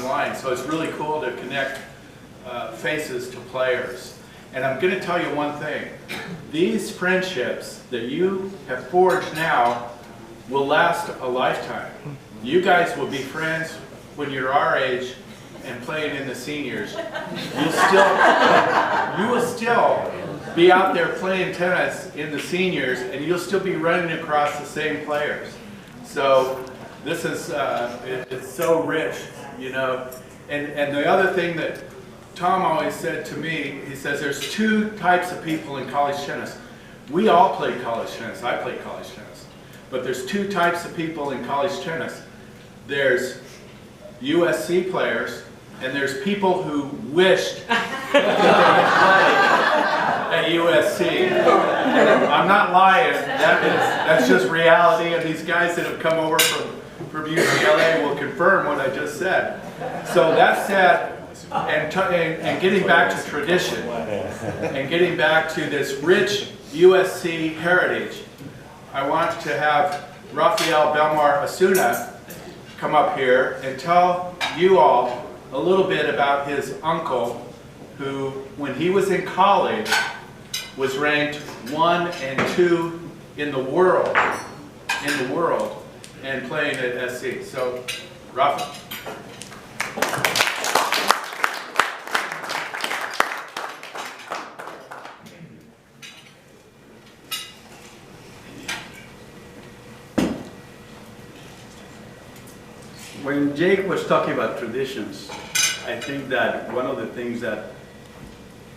online, so it's really cool to connect faces to players. And I'm going to tell you one thing. These friendships that you have forged now will last a lifetime. You guys will be friends when you're our age and playing in the seniors. You will still be out there playing tennis in the seniors, and you'll still be running across the same players. So this is it's so rich, you know. And the other thing that Tom always said to me, he says there's two types of people in college tennis. We all play college tennis. I play college tennis. But there's two types of people in college tennis. There's USC players, and there's people who wished that they had played at USC. I'm not lying. That's just reality, and these guys that have come over from UCLA will confirm what I just said. So that said, and getting back to tradition, and getting back to this rich USC heritage, I want to have Rafael Belmar Osuna come up here and tell you all a little bit about his uncle, who, when he was in college, was ranked 1 and 2 in the world, and playing at SC. So, Rafa. When Jake was talking about traditions, I think that one of the things that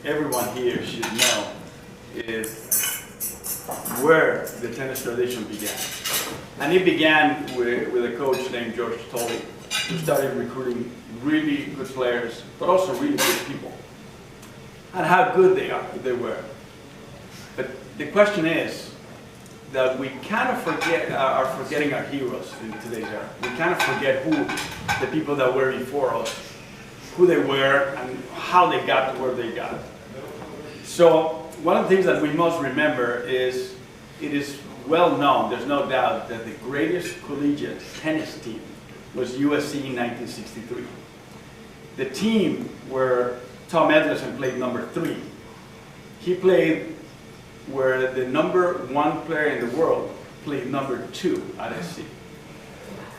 everyone here should know is where the tennis tradition began. And it began with a coach named George Tolley, who started recruiting really good players, but also really good people, and how good they were. But the question is that we kind of are forgetting our heroes in today's era. We kind of forget who the people that were before us, who they were, and how they got to where they got. So one of the things that we must remember is it is well known, there's no doubt, that the greatest collegiate tennis team was USC in 1963. The team where Tom Edlerson played number 3, he played where the #1 player in the world played number 2 at SC.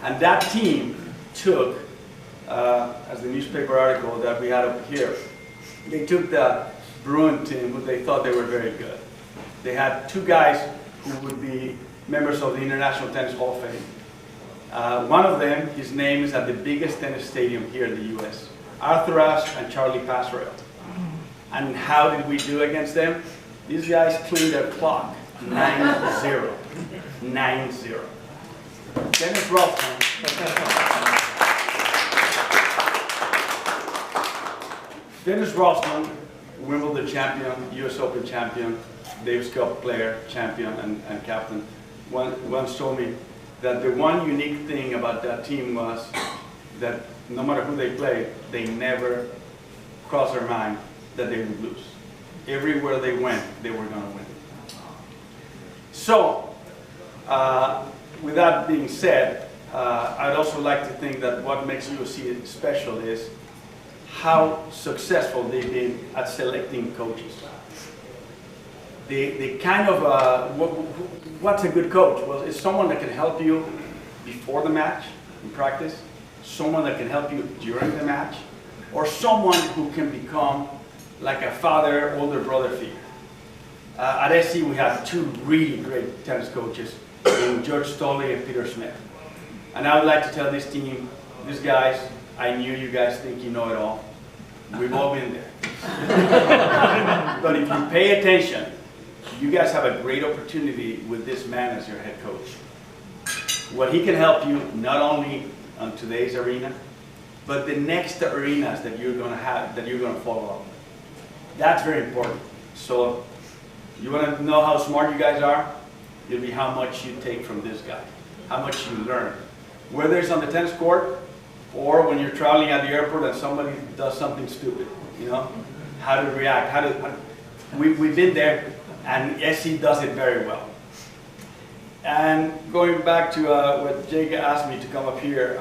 And that team took, as the newspaper article that we had up here, they took the Bruin team, who they thought they were very good. They had 2 guys who would be members of the International Tennis Hall of Fame. One of them, his name is at the biggest tennis stadium here in the US, Arthur Ashe and Charlie Passerell. And how did we do against them? These guys cleaned their clock, 9-0. 9-0. Dennis Rolfman. Dennis Rolfman, Wimbledon champion, US Open champion, Davis Cup player, champion, and captain, once told me that the one unique thing about that team was that no matter who they played, they never crossed their mind that they would lose. Everywhere they went, they were going to win. So, with that being said, I'd also like to think that what makes USC special is how successful they've been at selecting coaches. The kind of, what's a good coach? Well, it's someone that can help you before the match, in practice, someone that can help you during the match, or someone who can become like a father, older brother figure. At SC, we had 2 really great tennis coaches, George Tolley and Peter Smith. And I would like to tell this team, these guys, I knew you guys think you know it all. We've all been there. But if you pay attention, you guys have a great opportunity with this man as your head coach. What he can help you, not only on today's arena, but the next arenas that you're going to have, that you're going to follow up. That's very important. So you want to know how smart you guys are? It'll be how much you take from this guy, how much you learn. Whether it's on the tennis court or when you're traveling at the airport and somebody does something stupid, you know, how to react. We've been there, and SC does it very well. And going back to what Jake asked me to come up here,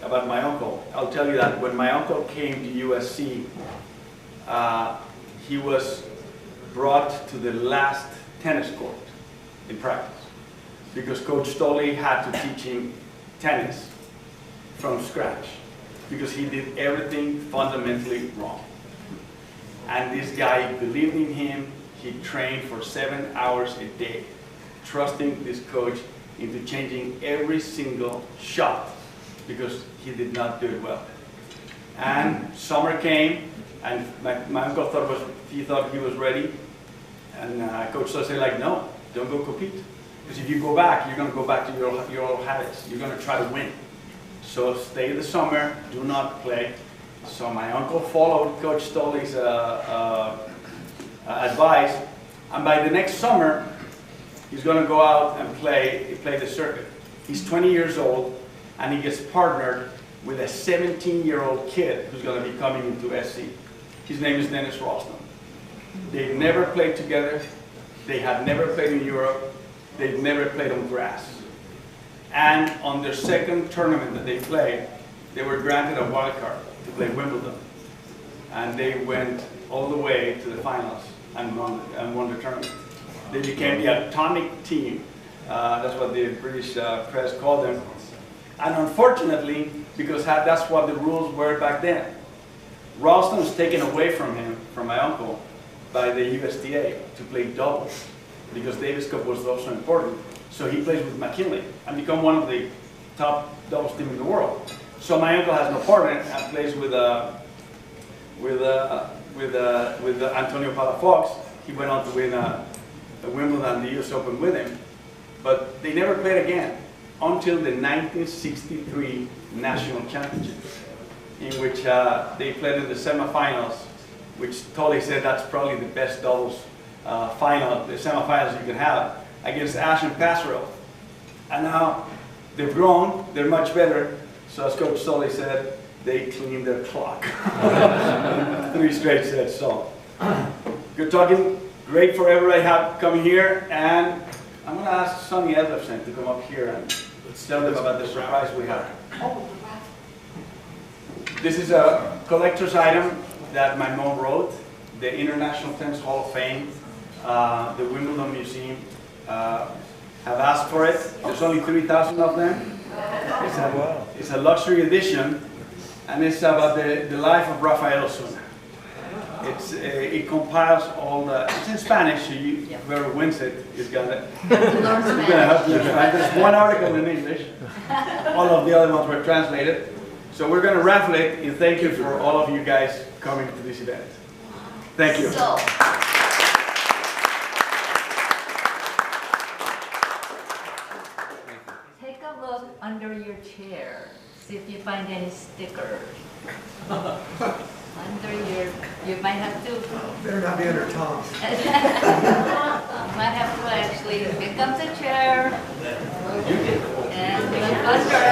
about my uncle. I'll tell you that when my uncle came to USC, he was brought to the last tennis court in practice because Coach Stolle had to teach him tennis from scratch because he did everything fundamentally wrong. And this guy believed in him. He trained for 7 hours a day, trusting this coach into changing every single shot because he did not do it well. And summer came, and my uncle thought he was ready, and Coach Stolle said, like, no, don't go compete. Because if you go back, you're going to go back to your old habits. You're going to try to win. So stay the summer, do not play. So my uncle followed Coach Stolle's advice, and by the next summer, he's going to go out and play the circuit. He's 20 years old, and he gets partnered with a 17-year-old kid who's going to be coming into SC. His name is Dennis Ralston. They've never played together. They had never played in Europe. They've never played on grass. And on their second tournament that they played, they were granted a wild card to play Wimbledon. And they went all the way to the finals and won the tournament. They became the atomic team. That's what the British press called them. And unfortunately, because that's what the rules were back then, Ralston was taken away from him, from my uncle, by the USDA to play doubles because Davis Cup was also important. So he plays with McKinley and become one of the top doubles team in the world. So my uncle has no partner and plays with Antonio Palafox. He went on to win the Wimbledon, the US Open with him, but they never played again until the 1963 National Championship, in which they played in the semifinals, which Tolle said that's probably the best doubles final, the semifinals you can have, against Ash and Passerell. And now they've grown, they're much better, so as Coach Stolle said, they cleaned their clock. 3 straight sets, so. Good talking, great for everybody coming here, and I'm going to ask Sonny Edlefsen to come up here and tell them about the surprise we have. This is a collector's item that my mom wrote. The International Tennis Hall of Fame, the Wimbledon Museum have asked for it. There's only 3,000 of them. It's a luxury edition, and it's about the life of Rafael Osuna. It compiles all the, it's in Spanish, so whoever wins it is going to help you. There's one article in English. All of the other ones were translated. So we're going to raffle it, and thank you for all of you guys coming to this event. Thank you. So, take a look under your chair. See if you find any stickers. Under you might have to. Better not be under Tom's. You might have to actually pick up the chair and look under